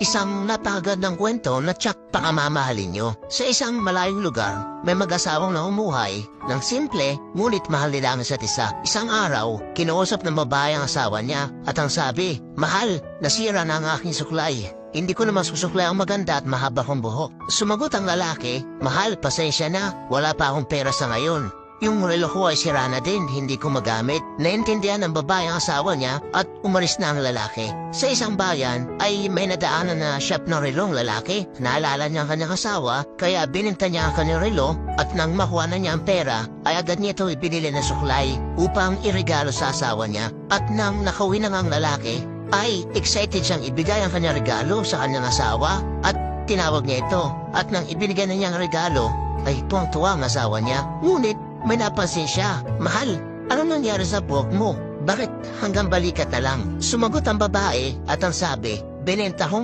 Isang napakagandang kwento na tsak pakamamahalin nyo. Sa isang malayong lugar, may mag-asawang naumuhay ng simple, ngunit mahal nila ang isa't isa. Isang araw, kinuusap ng babae ang asawa niya at ang sabi, "Mahal, nasira na ang aking suklay. Hindi ko naman susuklay ang maganda at mahaba kong buhok." Sumagot ang lalaki, "Mahal, pasensya na, wala pa akong pera sa ngayon. Yung relo ko ay sira na din, hindi ko magamit." Naintindihan ng babae ang asawa niya at umalis na ang lalaki. Sa isang bayan ay may nadaanan na shop ng relong lalaki. Naalala niya ang kanyang asawa, kaya bininta niya ang kanyang relo at nang makuha na niya ang pera, ay agad niya ito ibinili ng suklay upang iregalo sa asawa niya. At nang nakauwi na nga ang lalaki, ay excited siyang ibigay ang kanyang regalo sa kanyang asawa at tinawag niya ito. At nang ibinigay na niya ang regalo, ay tuwang-tuwa ang asawa niya. Ngunit may napansin siya, "Mahal, ano nangyari sa buhok mo? Bakit hanggang balikat na lang?" Sumagot ang babae at ang sabi, "Binenta ko